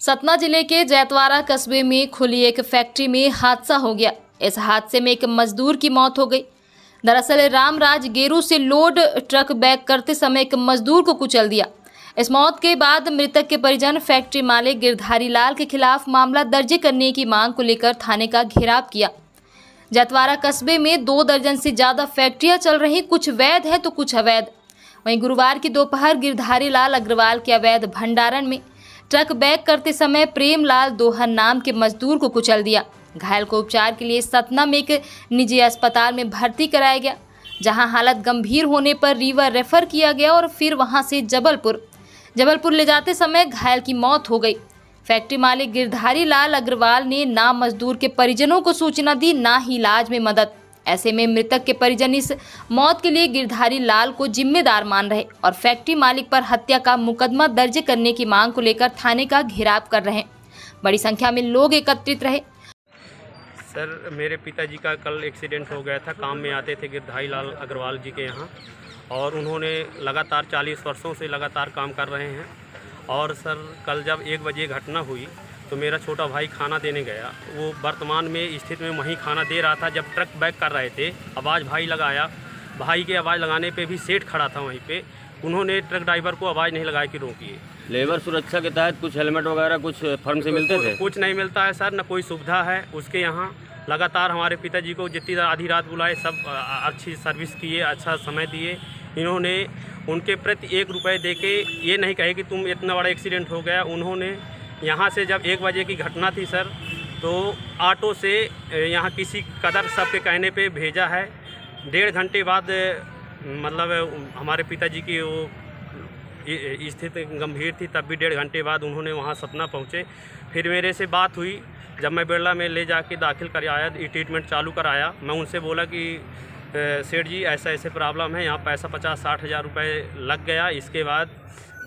सतना जिले के जैतवाड़ा कस्बे में खुली एक फैक्ट्री में हादसा हो गया। इस हादसे में एक मजदूर की मौत हो गई। दरअसल रामराज गेरू से लोड ट्रक बैक करते समय एक मजदूर को कुचल दिया। इस मौत के बाद मृतक के परिजन फैक्ट्री मालिक गिरधारी लाल के खिलाफ मामला दर्ज करने की मांग को लेकर थाने का घेराव किया। जैतवाड़ा कस्बे में 2 दर्जन से ज्यादा फैक्ट्रियां चल रही, कुछ वैध है तो कुछ अवैध। वहीं गुरुवार की दोपहर गिरधारी लाल अग्रवाल के अवैध भंडारण में ट्रक बैक करते समय प्रेमलाल दोहन नाम के मजदूर को कुचल दिया। घायल को उपचार के लिए सतना में एक निजी अस्पताल में भर्ती कराया गया, जहां हालत गंभीर होने पर रीवा रेफर किया गया और फिर वहां से जबलपुर ले जाते समय घायल की मौत हो गई। फैक्ट्री मालिक गिरधारी लाल अग्रवाल ने ना मजदूर के परिजनों को सूचना दी, ना ही इलाज में मदद। ऐसे में मृतक के परिजन इस मौत के लिए गिरधारी लाल को जिम्मेदार मान रहे और फैक्ट्री मालिक पर हत्या का मुकदमा दर्ज करने की मांग को लेकर थाने का घेराव कर रहे हैं। बड़ी संख्या में लोग एकत्रित रहे। सर, मेरे पिताजी का कल एक्सीडेंट हो गया था। काम में आते थे गिरधारी लाल अग्रवाल जी के यहाँ, और उन्होंने लगातार 40 वर्षों से लगातार काम कर रहे हैं। और सर, कल जब 1 बजे घटना हुई तो मेरा छोटा भाई खाना देने गया। वो वर्तमान में स्थिति में वहीं खाना दे रहा था। जब ट्रक बैक कर रहे थे, आवाज़ भाई लगाया। भाई के आवाज़ लगाने पे भी सेठ खड़ा था वहीं पे। उन्होंने ट्रक ड्राइवर को आवाज़ नहीं लगाई कि रोकिए। लेबर सुरक्षा के तहत कुछ हेलमेट वगैरह कुछ फर्म से मिलते थे? कुछ नहीं मिलता है सर, न कोई सुविधा है उसके यहाँ। लगातार हमारे पिताजी को जितनी आधी रात बुलाए, सब अच्छी सर्विस किए, अच्छा समय दिए। इन्होंने उनके प्रति 1 रुपये दे के ये नहीं कहे कि तुम इतना बड़ा एक्सीडेंट हो गया। उन्होंने यहाँ से जब 1 बजे की घटना थी सर, तो ऑटो से यहाँ किसी कदर सबके कहने पे भेजा है। 1.5 घंटे बाद मतलब हमारे पिताजी की वो स्थिति गंभीर थी, तब भी 1.5 घंटे बाद उन्होंने वहाँ सतना पहुँचे। फिर मेरे से बात हुई, जब मैं बिरला में ले जाके दाखिल कराया, ट्रीटमेंट चालू कराया। मैं उनसे बोला कि सेठ जी ऐसा ऐसे प्रॉब्लम है, यहाँ पैसा 50-60 हज़ार रुपये लग गया। इसके बाद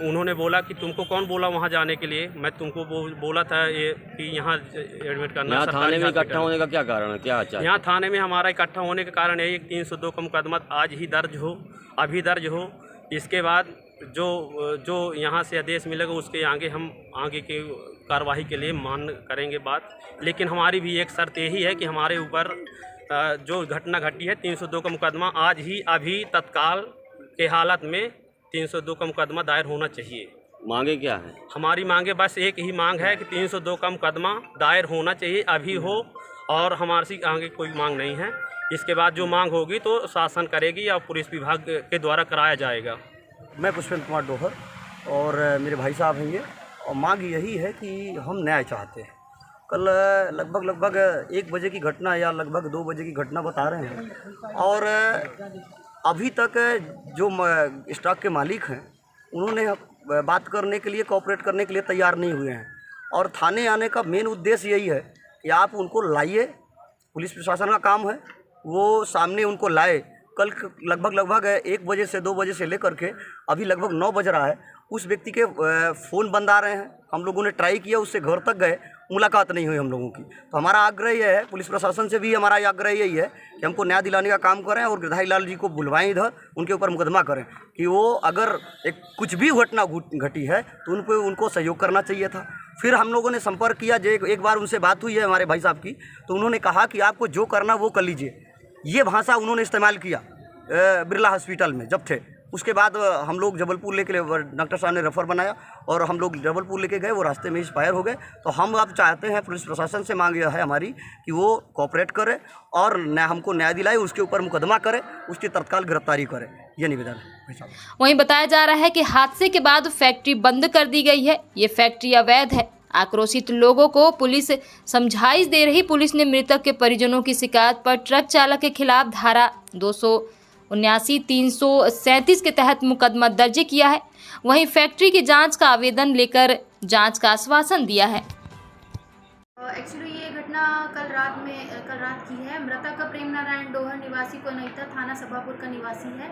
उन्होंने बोला कि तुमको कौन बोला वहाँ जाने के लिए? मैं तुमको बोला था ये कि यहाँ एडमिट करना। यहाँ थाने में इकट्ठा होने का क्या कारण है, क्या चाहते? यहाँ थाने में हमारा इकट्ठा होने का कारण है 302 का मुकदमा आज ही दर्ज हो, अभी दर्ज हो। इसके बाद जो यहाँ से आदेश मिलेगा उसके हम आगे की कार्रवाई के लिए मान करेंगे बात। लेकिन हमारी भी एक शर्त यही है कि हमारे ऊपर जो घटना घटी है 302 का मुकदमा आज ही अभी तत्काल के हालत में 302 का मुकदमा दायर होना चाहिए। मांगे क्या है? हमारी मांगे बस एक ही मांग है कि 302 का मुकदमा दायर होना चाहिए, अभी हो, और हमारी आगे कोई मांग नहीं है। इसके बाद जो मांग होगी तो शासन करेगी या पुलिस विभाग के द्वारा कराया जाएगा। मैं पुष्पेंद्र कुमार डोहर और मेरे भाई साहब हैं ये, और मांग यही है कि हम न्याय चाहते हैं। कल लगभग 1 बजे की घटना या लगभग 2 बजे की घटना बता रहे हैं, और अभी तक जो स्टॉक के मालिक हैं उन्होंने बात करने के लिए, कोऑपरेट करने के लिए तैयार नहीं हुए हैं। और थाने आने का मेन उद्देश्य यही है कि आप उनको लाइए, पुलिस प्रशासन का काम है, वो सामने उनको लाए। कल लगभग 1 बजे से 2 बजे से लेकर के अभी लगभग 9 बज रहा है, उस व्यक्ति के फ़ोन बंद आ रहे हैं। हम लोगों ने ट्राई किया, उससे घर तक गए, मुलाकात नहीं हुई हम लोगों की। तो हमारा आग्रह यह है, पुलिस प्रशासन से भी हमारा आग्रह यही है कि हमको न्याय दिलाने का काम करें और गिरधारी लाल जी को बुलवाएं इधर, उनके ऊपर मुकदमा करें कि वो अगर कुछ भी घटना घटी है तो उनको सहयोग करना चाहिए था। फिर हम लोगों ने संपर्क किया, एक बार उनसे बात हुई है हमारे भाई साहब की, तो उन्होंने कहा कि आपको जो करना वो कर लीजिए। ये भाषा उन्होंने इस्तेमाल किया बिरला हॉस्पिटल में जब थे। उसके बाद हम लोग जबलपुर लेके डॉक्टर साहब ने रेफ़र बनाया और हम लोग जबलपुर लेके गए, वो रास्ते में एक्सपायर हो गए। तो हम अब चाहते हैं, पुलिस प्रशासन से मांग यह है हमारी कि वो कोऑपरेट करे और हमको न्याय दिलाए, उसके ऊपर मुकदमा करे, उसकी तत्काल गिरफ्तारी करे। ये निवेदन है। वहीं बताया जा रहा है कि हादसे के बाद फैक्ट्री बंद कर दी गई है। ये फैक्ट्री अवैध है। आक्रोशित लोगों को पुलिस समझाइश दे रही। पुलिस ने मृतक के परिजनों की शिकायत पर ट्रक चालक के खिलाफ धारा 279, 337 के तहत मुकदमा दर्ज किया है। वहीं फैक्ट्री की जांच का आवेदन लेकर जांच का आश्वासन दिया है। एक्चुअली ये घटना कल रात की है। मृतक प्रेम नारायण डोहर निवासी कोनईता थाना सभापुर का निवासी है,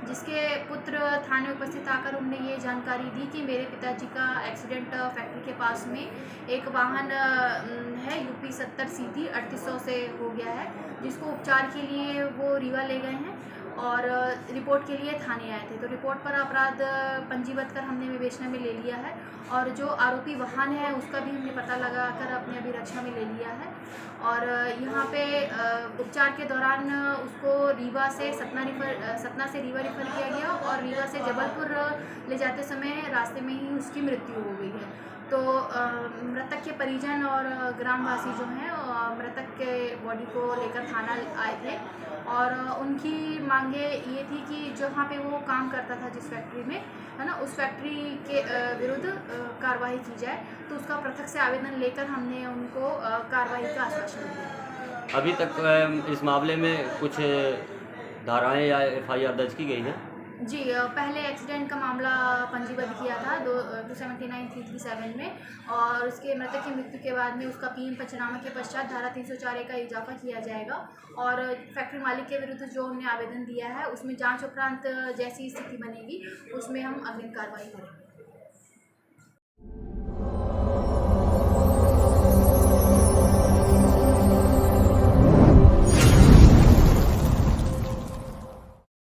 जिसके पुत्र थाने उपस्थित आकर उन्होंने ये जानकारी दी कि मेरे पिताजी का एक्सीडेंट फैक्ट्री के पास में एक वाहन है यूपी 70 सीधी 3800 से हो गया है, जिसको उपचार के लिए वो रीवा ले गए हैं। और रिपोर्ट के लिए थाने आए थे। तो रिपोर्ट पर अपराध पंजीबद्ध कर हमने विवेचना में ले लिया है और जो आरोपी वाहन है उसका भी हमने पता लगाकर अपने अभिरक्षा में ले लिया है। और यहाँ पे उपचार के दौरान उसको रीवा से सतना से रीवा रेफर किया गया और रीवा से जबलपुर ले जाते समय रास्ते में ही उसकी मृत्यु हो गई है। तो मृतक के परिजन और ग्रामवासी जो हैं मृतक के बॉडी को लेकर थाना आए थे और उनकी मांगे ये थी कि जहाँ पे वो काम करता था जिस फैक्ट्री में, है ना, उस फैक्ट्री के विरुद्ध कार्रवाई की जाए। तो उसका पृथक से आवेदन लेकर हमने उनको कार्रवाई का आश्वासन दिया। अभी तक इस मामले में कुछ धाराएं या FIR दर्ज की गई है? जी, पहले एक्सीडेंट का मामला पंजीबद्ध किया था 279-337 में और उसके मृतक की मृत्यु के बाद में उसका PM पंचनामा के पश्चात धारा 304A का इजाफा किया जाएगा और फैक्ट्री मालिक के विरुद्ध जो हमने आवेदन दिया है उसमें जांच उपरांत जैसी स्थिति बनेगी उसमें हम अग्रिम कार्रवाई करेंगे।